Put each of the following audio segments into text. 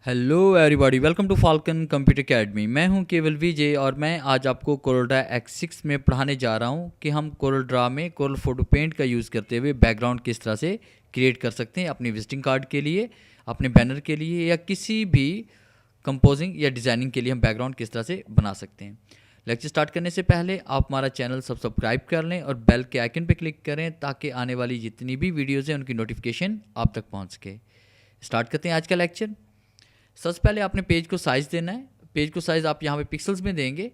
Hello everybody, welcome to Falcon computer academy. मैं हूं केवल विजय और मैं आज आपको कोरल ड्रा X6 में पढ़ाने जा रहा हूं कि हम कोरल ड्रा में कोरल फोटो पेंट का यूज़ करते हुए बैकग्राउंड किस तरह से क्रिएट कर सकते हैं अपनी विजिटिंग कार्ड के लिए, अपने बैनर के लिए या किसी भी कंपोजिंग या डिज़ाइनिंग के लिए हम बैकग्राउंड किस तरह से बना सकते हैं। लेक्चर स्टार्ट करने से पहले आप हमारा चैनल सब्सक्राइब कर लें और बेल के आइकन पर क्लिक करें ताकि आने वाली जितनी भी वीडियोज़ हैं उनकी नोटिफिकेशन आप तक पहुँच सके। स्टार्ट करते हैं आज का लेक्चर। सबसे पहले आपने पेज को साइज़ देना है। पेज को साइज़ आप यहाँ पे पिक्सल्स में देंगे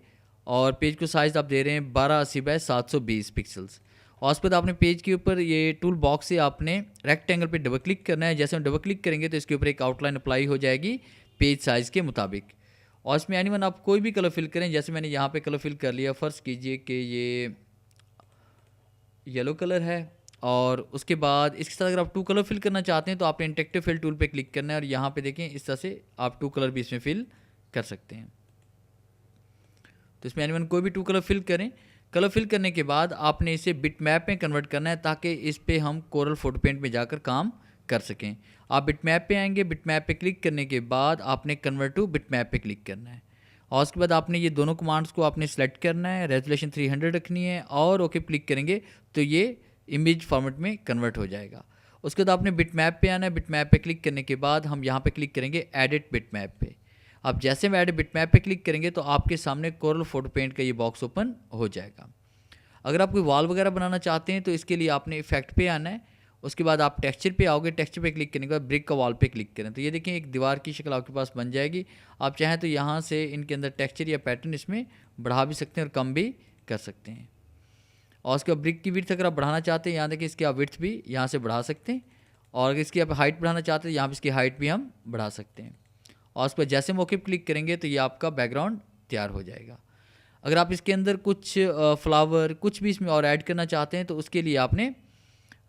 और पेज को साइज़ आप दे रहे हैं 1280 बाय 720 पिक्सल्स। और उसके बाद आपने पेज के ऊपर ये टूल बॉक्स से आपने रेक्टेंगल पे डबल क्लिक करना है। जैसे हम डबल क्लिक करेंगे तो इसके ऊपर एक आउटलाइन अप्लाई हो जाएगी पेज साइज़ के मुताबिक। और इसमें एनीवन आप कोई भी कलर फिल करें, जैसे मैंने यहाँ पे कलर फिल कर लिया। फ़र्ज़ कीजिए कि ये येलो कलर है और उसके बाद इसके साथ अगर आप टू कलर फिल करना चाहते हैं तो आपने इंटरेक्टिव फिल टूल पे क्लिक करना है और यहाँ पे देखें इस तरह से आप टू कलर भी इसमें फिल कर सकते हैं। तो इसमें एनीवन कोई भी टू कलर फिल करें। कलर फिल करने के बाद आपने इसे बिट मैप में कन्वर्ट करना है ताकि इस पर हम कोरल फोटो पेंट में जाकर काम कर सकें। आप बिट मैप पे आएंगे, बिट मैप पे क्लिक करने के बाद आपने कन्वर्ट टू बिट मैप पे क्लिक करना है और उसके बाद आपने ये दोनों कमांड्स को आपने सेलेक्ट करना है। रेजोल्यूशन 300 रखनी है और ओके क्लिक करेंगे तो ये इमेज फॉर्मेट में कन्वर्ट हो जाएगा। उसके बाद आपने बिट मैप पे आना है। बिट मैप पे क्लिक करने के बाद हम यहाँ पे क्लिक करेंगे एडिट बिट मैप पे। अब जैसे हम एडिट बिट मैप पे क्लिक करेंगे तो आपके सामने कोरल फोटो पेंट का ये बॉक्स ओपन हो जाएगा। अगर आप कोई वॉल वगैरह बनाना चाहते हैं तो इसके लिए आपने इफेक्ट पे आना है। उसके बाद आप टेक्सचर पे आओगे, टेक्सचर पे क्लिक करने के बाद ब्रिक का वॉल पे क्लिक करें तो ये देखें एक दीवार की शक्ल आपके पास बन जाएगी। आप चाहें तो यहाँ से इनके अंदर टेक्सचर या पैटर्न इसमें बढ़ा भी सकते हैं और कम भी कर सकते हैं। और उसके बाद ब्रिक की विड्थ अगर आप बढ़ाना चाहते हैं, यहाँ देखिए इसकी आप विड्थ भी यहाँ से बढ़ा सकते हैं और अगर इसकी आप हाइट बढ़ाना चाहते हैं यहाँ पर इसकी हाइट भी हम बढ़ा सकते हैं। और उस पर जैसे मौके पर क्लिक करेंगे तो ये आपका बैकग्राउंड तैयार हो जाएगा। अगर आप इसके अंदर कुछ फ्लावर कुछ भी इसमें और ऐड करना चाहते हैं तो उसके लिए आपने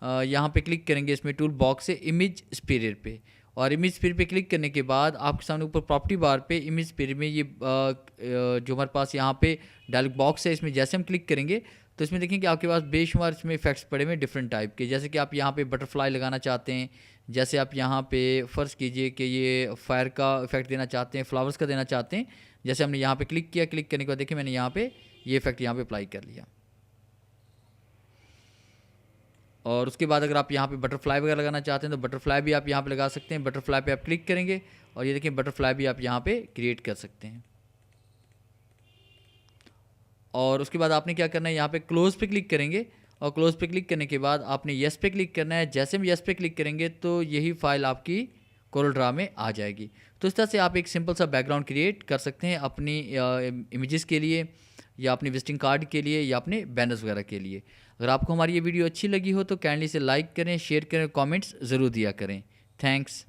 यहाँ पे क्लिक करेंगे इसमें टूल बॉक्स से इमेज स्पीयर पे और इमेज स्पीयर पे क्लिक करने के बाद आपके सामने ऊपर प्रॉपर्टी बार पे इमेज स्पीयर में ये जो हमारे पास यहाँ पे डायलॉग बॉक्स है इसमें जैसे हम क्लिक करेंगे तो इसमें देखें कि आपके पास बेशुमार इसमें इफेक्ट्स पड़े हुए डिफरेंट टाइप के। जैसे कि आप यहाँ पे बटरफ्लाई लगाना चाहते हैं, जैसे आप यहाँ पे फ़र्ज़ कीजिए कि ये फायर का इफेक्ट देना चाहते हैं, फ्लावर्स का देना चाहते हैं। जैसे हमने यहाँ पे क्लिक किया, क्लिक करने के बाद देखिए मैंने यहाँ पे ये इफेक्ट यहाँ पे अप्लाई कर लिया। और उसके बाद अगर आप यहाँ पे बटरफ्लाई वगैरह लगाना चाहते हैं तो बटरफ्लाई भी आप यहाँ पे लगा सकते हैं। बटरफ्लाई पे आप क्लिक करेंगे और ये देखिए बटरफ्लाई भी आप यहाँ पे क्रिएट कर सकते हैं। और उसके बाद आपने क्या करना है, यहाँ पे क्लोज पे क्लिक करेंगे और क्लोज पे क्लिक करने के बाद आपने येस पे क्लिक करना है। जैसे हम येस पे क्लिक करेंगे तो यही फाइल आपकी कोरल ड्रा में आ जाएगी। तो इस तरह से आप एक सिंपल सा बैकग्राउंड क्रिएट कर सकते हैं अपनी इमेजेस के लिए या अपनी विजिटिंग कार्ड के लिए या अपने बैनर्स वगैरह के लिए। अगर आपको हमारी ये वीडियो अच्छी लगी हो तो काइंडली इसे लाइक करें, शेयर करें, कमेंट्स ज़रूर दिया करें। थैंक्स।